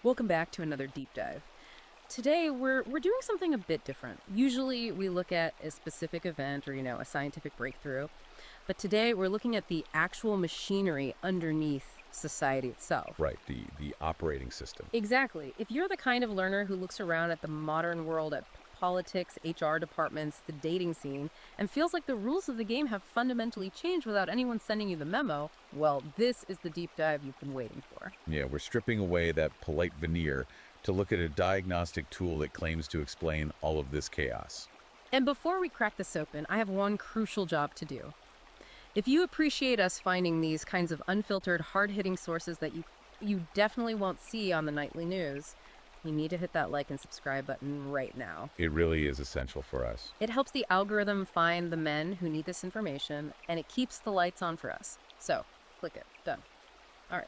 Welcome back to another deep dive. Today we're doing something a bit different. Usually we look at a specific event or a scientific breakthrough, but today we're looking at the actual machinery underneath society itself. Right, the operating system. Exactly. If you're the kind of learner who looks around at the modern world, at politics, HR departments, the dating scene, and feels like the rules of the game have fundamentally changed without anyone sending you the memo, well, this is the deep dive you've been waiting for. Yeah, we're stripping away that polite veneer to look at a diagnostic tool that claims to explain all of this chaos. And before we crack this open, I have one crucial job to do. If you appreciate us finding these kinds of unfiltered, hard-hitting sources that you definitely won't see on the nightly news, you need to hit that like and subscribe button right now. It really is essential for us. It helps the algorithm find the men who need this information, and it keeps the lights on for us. So, click it. Done. All right.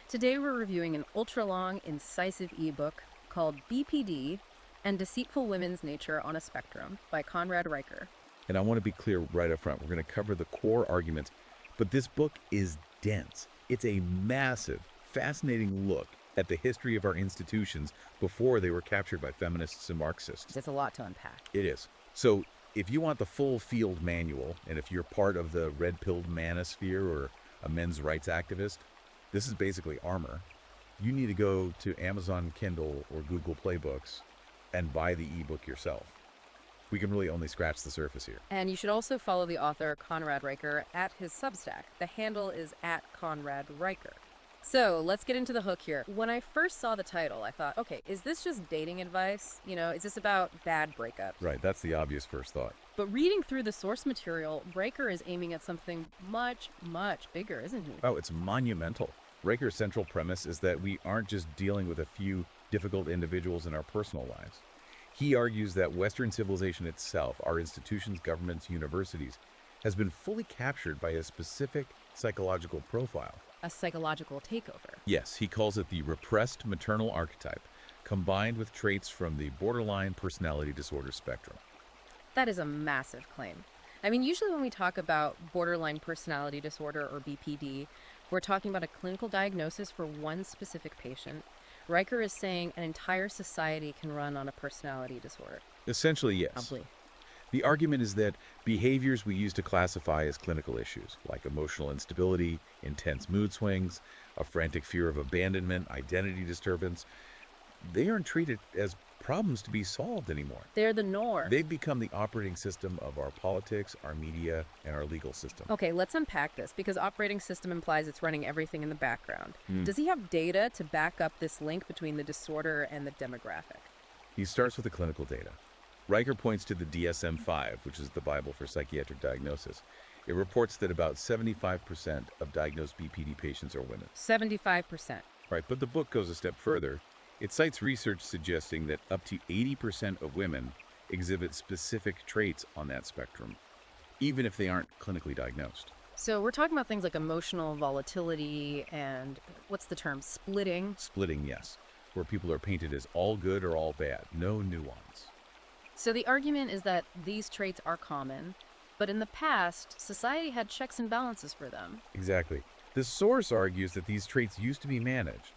Today we're reviewing an ultra-long, incisive ebook called BPD And Deceitful Women's Nature on a Spectrum by Conrad Reicher. And I want to be clear right up front. We're going to cover the core arguments, but this book is dense. It's a massive, fascinating look at the history of our institutions before they were captured by feminists and Marxists. It's a lot to unpack. It is. So if you want the full field manual, and if you're part of the red-pilled manosphere or a men's rights activist, this is basically armor. You need to go to Amazon Kindle or Google Play Books and buy the ebook yourself. We can really only scratch the surface here. And you should also follow the author, Conrad Reicher, at his Substack. The handle is @ConradReicher. So let's get into the hook here. When I first saw the title, I thought, okay, is this just dating advice? Is this about bad breakups? Right, that's the obvious first thought. But reading through the source material, Reicher is aiming at something much, much bigger, isn't he? Oh, it's monumental. Reicher's central premise is that we aren't just dealing with a few difficult individuals in our personal lives. He argues that Western civilization itself, our institutions, governments, universities, has been fully captured by a specific psychological profile. A psychological takeover. Yes, he calls it the repressed maternal archetype, combined with traits from the borderline personality disorder spectrum. That is a massive claim. I mean, usually when we talk about borderline personality disorder or BPD, we're talking about a clinical diagnosis for one specific patient. Reicher is saying an entire society can run on a personality disorder. Essentially, yes. Probably. The argument is that behaviors we use to classify as clinical issues, like emotional instability, intense mood swings, a frantic fear of abandonment, identity disturbance, they aren't treated as problems to be solved anymore. They're the norm. They've become the operating system of our politics, our media, and our legal system. Okay, let's unpack this, because operating system implies it's running everything in the background. Does he have data to back up this link between the disorder and the demographic? He starts with the clinical data. Reicher points to the DSM-5, which is the Bible for psychiatric diagnosis. It reports that about 75% of diagnosed BPD patients are women. 75%. Right, but the book goes a step further. It cites research suggesting that up to 80% of women exhibit specific traits on that spectrum, even if they aren't clinically diagnosed. So we're talking about things like emotional volatility and, what's the term, splitting? Splitting, yes, where people are painted as all good or all bad, no nuance. So the argument is that these traits are common, but in the past, society had checks and balances for them. Exactly. The source argues that these traits used to be managed,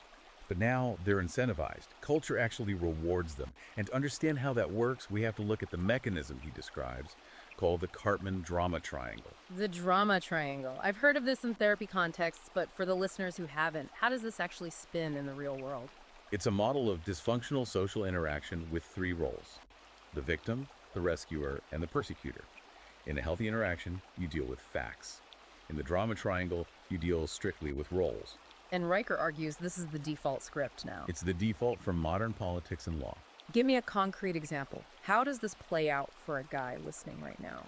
but now they're incentivized. Culture actually rewards them. And to understand how that works, we have to look at the mechanism he describes, called the Cartman drama triangle. The drama triangle. I've heard of this in therapy contexts, but for the listeners who haven't, how does this actually spin in the real world? It's a model of dysfunctional social interaction with three roles: the victim, the rescuer, and the persecutor. In a healthy interaction, you deal with facts. In the drama triangle, you deal strictly with roles. And Reicher argues this is the default script now. It's the default for modern politics and law. Give me a concrete example. How does this play out for a guy listening right now?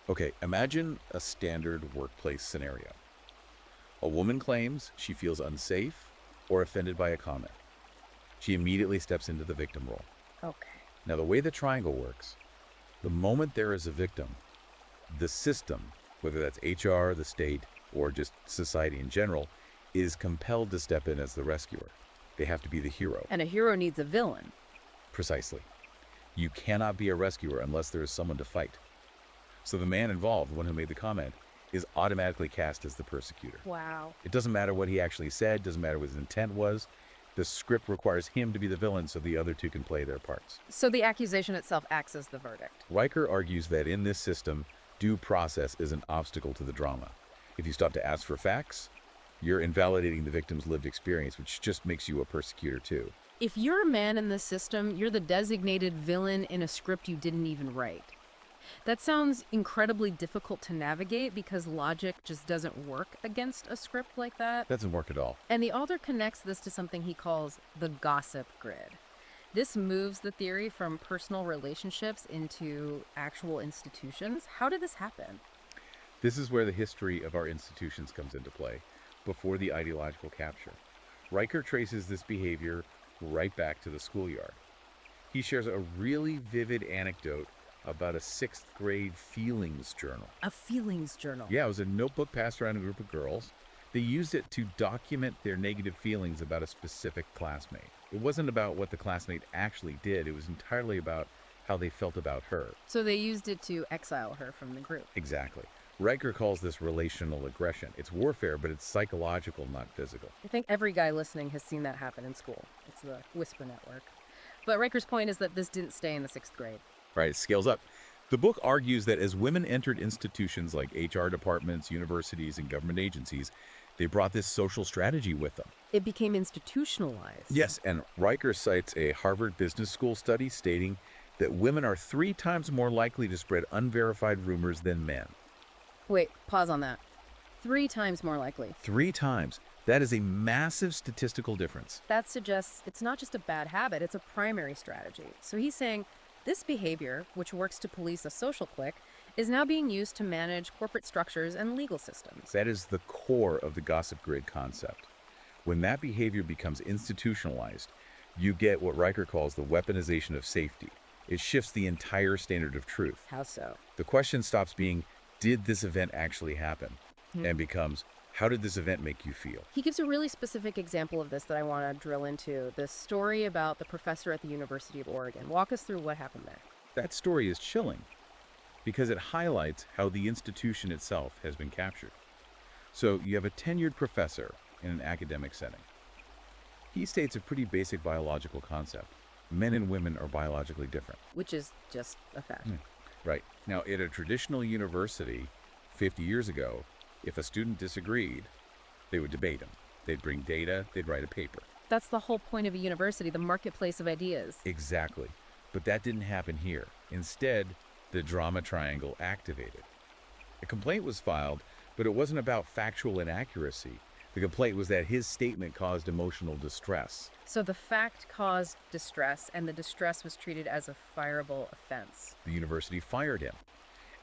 Okay, imagine a standard workplace scenario. A woman claims she feels unsafe or offended by a comment. She immediately steps into the victim role. Okay. Now, the way the triangle works, the moment there is a victim, the system, whether that's HR, the state, or just society in general, is compelled to step in as the rescuer. They have to be the hero. And a hero needs a villain. Precisely. You cannot be a rescuer unless there is someone to fight. So the man involved, the one who made the comment, is automatically cast as the persecutor. Wow. It doesn't matter what he actually said, doesn't matter what his intent was. The script requires him to be the villain so the other two can play their parts. So the accusation itself acts as the verdict. Riker argues that in this system, due process is an obstacle to the drama. If you stop to ask for facts, you're invalidating the victim's lived experience, which just makes you a persecutor too. If you're a man in this system, you're the designated villain in a script you didn't even write. That sounds incredibly difficult to navigate because logic just doesn't work against a script like that. Doesn't work at all. And the author connects this to something he calls the gossip grid. This moves the theory from personal relationships into actual institutions. How did this happen? This is where the history of our institutions comes into play, before the ideological capture. Riker traces this behavior right back to the schoolyard. He shares a really vivid anecdote about a 6th grade feelings journal. A feelings journal. Yeah, it was a notebook passed around a group of girls. They used it to document their negative feelings about a specific classmate. It wasn't about what the classmate actually did. It was entirely about how they felt about her. So they used it to exile her from the group. Exactly. Riker calls this relational aggression. It's warfare, but it's psychological, not physical. I think every guy listening has seen that happen in school. It's the Whisper Network. But Riker's point is that this didn't stay in the 6th grade. Right, it scales up. The book argues that as women entered institutions like HR departments, universities, and government agencies, they brought this social strategy with them. It became institutionalized. Yes, and Riker cites a Harvard Business School study stating that women are 3 times more likely to spread unverified rumors than men. Wait, pause on that. 3 times more likely. 3 times. That is a massive statistical difference. That suggests it's not just a bad habit, it's a primary strategy. So he's saying this behavior, which works to police a social clique, is now being used to manage corporate structures and legal systems. That is the core of the gossip grid concept. When that behavior becomes institutionalized, you get what Riker calls the weaponization of safety. It shifts the entire standard of truth. How so? The question stops being, did this event actually happen? And becomes, how did this event make you feel? He gives a really specific example of this that I want to drill into. The story about the professor at the University of Oregon. Walk us through what happened there. That story is chilling because it highlights how the institution itself has been captured. So you have a tenured professor in an academic setting. He states a pretty basic biological concept. Men and women are biologically different. Which is just a fact. Right. Now, at a traditional university 50 years ago, if a student disagreed, they would debate him. They'd bring data, they'd write a paper. That's the whole point of a university, the marketplace of ideas. Exactly. But that didn't happen here. Instead, the drama triangle activated. A complaint was filed, but it wasn't about factual inaccuracy. The complaint was that his statement caused emotional distress. So the fact caused distress, and the distress was treated as a fireable offense. The university fired him.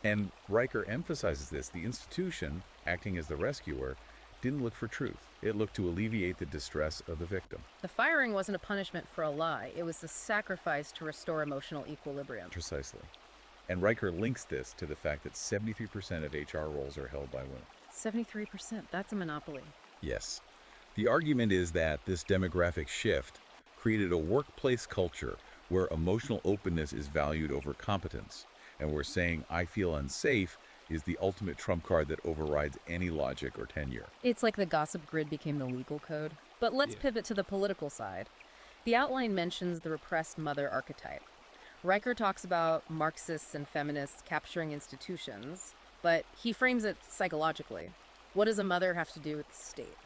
And Riker emphasizes this. The institution, acting as the rescuer, didn't look for truth. It looked to alleviate the distress of the victim. The firing wasn't a punishment for a lie. It was a sacrifice to restore emotional equilibrium. Precisely. And Riker links this to the fact that 73% of HR roles are held by women. 73%, that's a monopoly. Yes. The argument is that this demographic shift created a workplace culture where emotional openness is valued over competence, and where saying, I feel unsafe, is the ultimate trump card that overrides any logic or tenure. It's like the gossip grid became the legal code. But let's pivot to the political side. The outline mentions the repressed mother archetype. Riker talks about Marxists and feminists capturing institutions, but he frames it psychologically. What does a mother have to do with the state?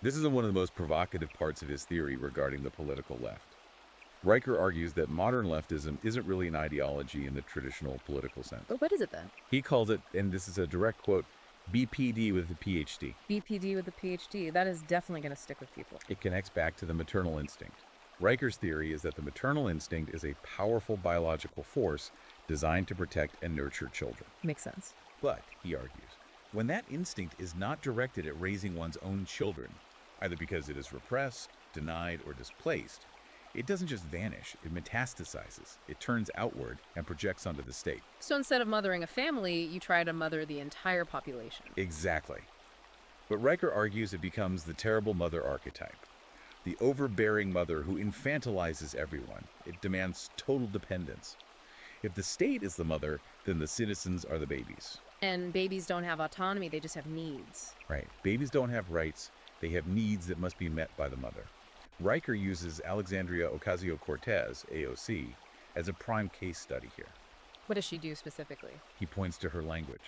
This is one of the most provocative parts of his theory regarding the political left. Riker argues that modern leftism isn't really an ideology in the traditional political sense. But what is it then? He calls it, and this is a direct quote, BPD with a PhD. BPD with a PhD. That is definitely going to stick with people. It connects back to the maternal instinct. Riker's theory is that the maternal instinct is a powerful biological force designed to protect and nurture children. Makes sense. But, he argues, when that instinct is not directed at raising one's own children, either because it is repressed, denied, or displaced, it doesn't just vanish, it metastasizes. It turns outward and projects onto the state. So instead of mothering a family, you try to mother the entire population. Exactly. But Riker argues it becomes the terrible mother archetype. The overbearing mother who infantilizes everyone. It demands total dependence. If the state is the mother, then the citizens are the babies. And babies don't have autonomy, they just have needs. Right. Babies don't have rights. They have needs that must be met by the mother. Riker uses Alexandria Ocasio-Cortez, AOC, as a prime case study here. What does she do specifically? He points to her language.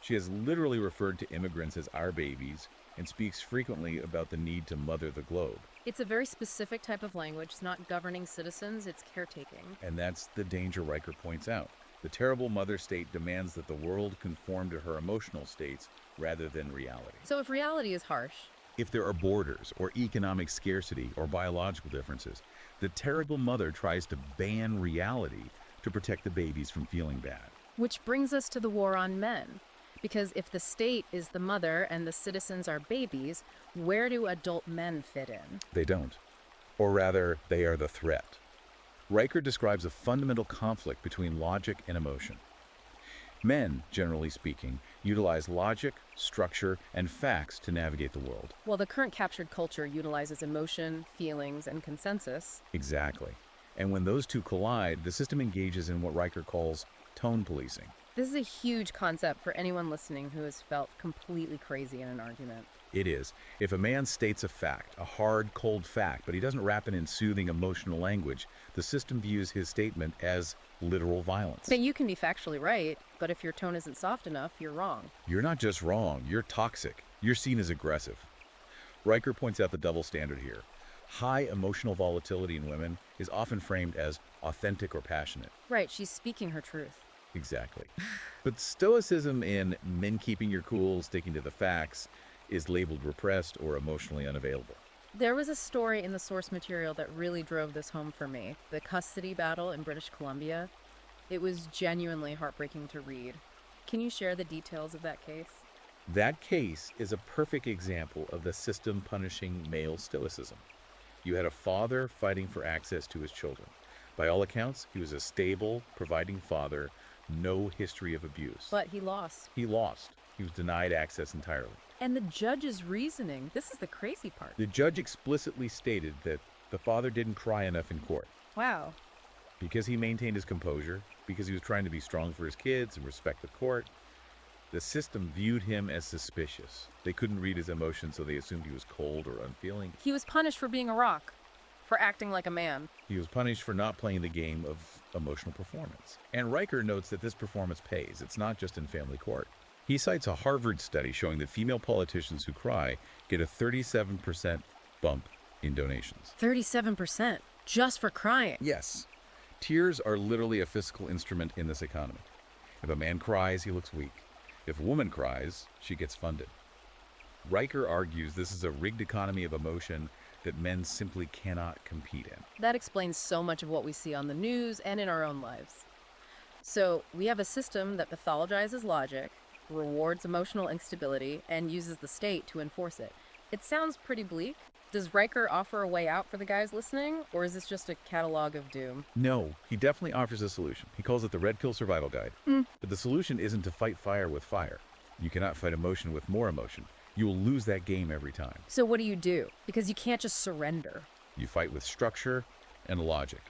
She has literally referred to immigrants as our babies and speaks frequently about the need to mother the globe. It's a very specific type of language. It's not governing citizens, it's caretaking. And that's the danger Riker points out. The terrible mother state demands that the world conform to her emotional states rather than reality. So if reality is harsh, If there are borders or economic scarcity or biological differences, the terrible mother tries to ban reality to protect the babies from feeling bad. which brings us to the war on men. Because if the state is the mother and the citizens are babies, where do adult men fit in? They don't. Or rather, they are the threat. Riker describes a fundamental conflict between logic and emotion. Men, generally speaking, utilize logic, structure, and facts to navigate the world. Well, the current captured culture utilizes emotion, feelings, and consensus. Exactly. And when those two collide, the system engages in what Riker calls tone policing. This is a huge concept for anyone listening who has felt completely crazy in an argument. It is. If a man states a fact, a hard, cold fact, but he doesn't wrap it in soothing emotional language, the system views his statement as literal violence. But you can be factually right, but if your tone isn't soft enough, you're wrong. You're not just wrong, you're toxic. You're seen as aggressive. Riker points out the double standard here. High emotional volatility in women is often framed as authentic or passionate. Right, she's speaking her truth. Exactly. But stoicism in men keeping your cool, sticking to the facts, is labeled repressed or emotionally unavailable. There was a story in the source material that really drove this home for me. The custody battle in British Columbia. It was genuinely heartbreaking to read. Can you share the details of that case? That case is a perfect example of the system punishing male stoicism. You had a father fighting for access to his children. By all accounts, he was a stable, providing father, no history of abuse. But he lost. He lost. He was denied access entirely. And the judge's reasoning, this is the crazy part. The judge explicitly stated that the father didn't cry enough in court Wow. because he maintained his composure, because he was trying to be strong for his kids and respect the court. The system viewed him as suspicious. They couldn't read his emotions, so they assumed he was cold or unfeeling. He was punished for being a rock, for acting like a man. He was punished for not playing the game of emotional performance. And Riker notes that this performance pays. It's not just in family court. He cites a Harvard study showing that female politicians who cry get a 37% bump in donations. 37%, just for crying. Yes, tears are literally a fiscal instrument in this economy. If a man cries, he looks weak. If a woman cries, she gets funded. Riker argues this is a rigged economy of emotion that men simply cannot compete in. That explains so much of what we see on the news and in our own lives. So, we have a system that pathologizes logic, rewards emotional instability, and uses the state to enforce it. It sounds pretty bleak. Does Riker offer a way out for the guys listening, or is this just a catalog of doom? No, he definitely offers a solution. He calls it the Red Pill Survival Guide. But the solution isn't to fight fire with fire. You cannot fight emotion with more emotion. You will lose that game every time. So what do you do? Because you can't just surrender. You fight with structure and logic.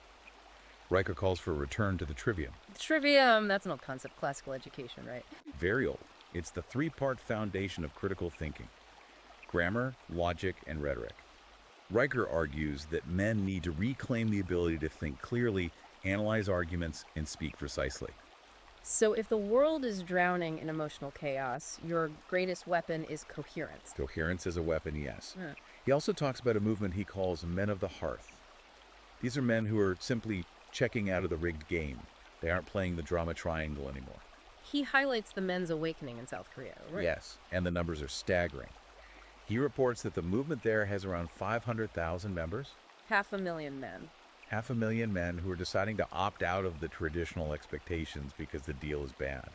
Riker calls for a return to the trivium. Trivium, that's an old concept, classical education, right? Very old. It's the three-part foundation of critical thinking: grammar, logic, and rhetoric. Riker argues that men need to reclaim the ability to think clearly, analyze arguments, and speak precisely. So if the world is drowning in emotional chaos, your greatest weapon is coherence. Coherence is a weapon, yes. Yeah. He also talks about a movement he calls men of the hearth. These are men who are simply checking out of the rigged game. They aren't playing the drama triangle anymore. He highlights the men's awakening in South Korea, right? Yes, and the numbers are staggering. He reports that the movement there has around 500,000 members. 500,000 men. 500,000 men who are deciding to opt out of the traditional expectations because the deal is bad.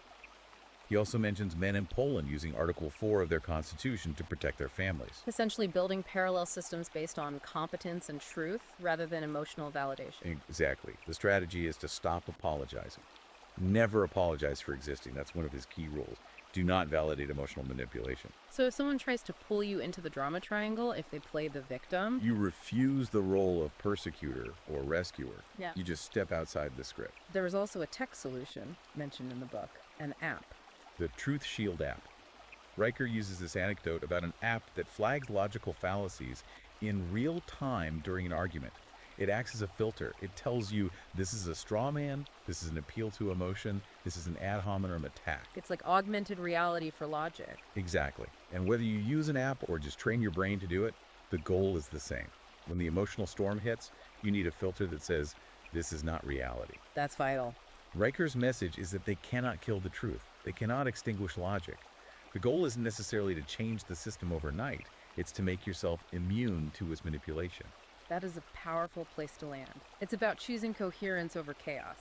He also mentions men in Poland using Article 4 of their constitution to protect their families. Essentially building parallel systems based on competence and truth rather than emotional validation. Exactly. The strategy is to stop apologizing. Never apologize for existing. That's one of his key rules. Do not validate emotional manipulation. So if someone tries to pull you into the drama triangle, if they play the victim, You refuse the role of persecutor or rescuer. Yeah. You just step outside the script. there is also a tech solution mentioned in the book, an app. The Truth Shield app. Riker uses this anecdote about an app that flags logical fallacies in real time during an argument. It acts as a filter. It tells you this is a straw man, this is an appeal to emotion, this is an ad hominem attack. It's like augmented reality for logic. Exactly. And whether you use an app or just train your brain to do it, the goal is the same. When the emotional storm hits, you need a filter that says, this is not reality. That's vital. Riker's message is that they cannot kill the truth. They cannot extinguish logic. The goal isn't necessarily to change the system overnight. It's to make yourself immune to its manipulation. That is a powerful place to land. It's about choosing coherence over chaos.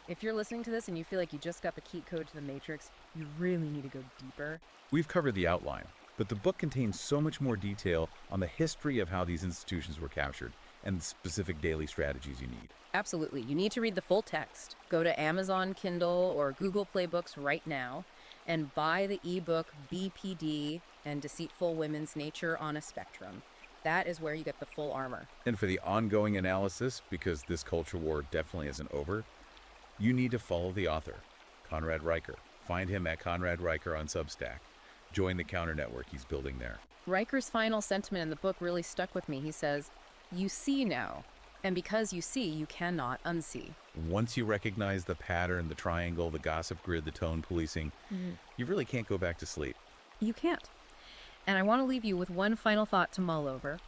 If you're listening to this and you feel like you just got the cheat code to the Matrix, you really need to go deeper. We've covered the outline, but the book contains so much more detail on the history of how these institutions were captured and the specific daily strategies you need. Absolutely. You need to read the full text. Go to Amazon Kindle or Google Play Books right now and buy the ebook BPD and Deceitful Women's Nature on a Spectrum. That is where you get the full armor. And for the ongoing analysis, because this culture war definitely isn't over, you need to follow the author, Conrad Riker. Find him at Conrad Riker on Substack. Join the counter network he's building there. Riker's final sentiment in the book really stuck with me. He says, "You see now, and because you see, you cannot unsee." Once you recognize the pattern, the triangle, the gossip grid, the tone policing, you really can't go back to sleep. You can't. And I want to leave you with one final thought to mull over.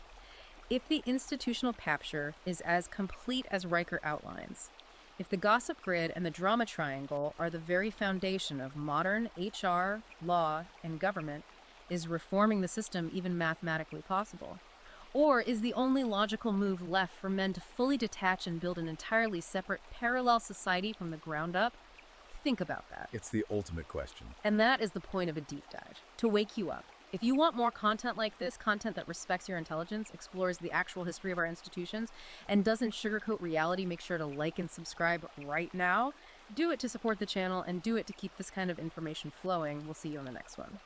If the institutional capture is as complete as Riker outlines, if the gossip grid and the drama triangle are the very foundation of modern HR, law, and government, is reforming the system even mathematically possible? Or is the only logical move left for men to fully detach and build an entirely separate, parallel society from the ground up? Think about that. It's the ultimate question. And that is the point of a deep dive, to wake you up. If you want more content like this, content that respects your intelligence, explores the actual history of our institutions, and doesn't sugarcoat reality, make sure to like and subscribe right now. Do it to support the channel and do it to keep this kind of information flowing. We'll see you on the next one.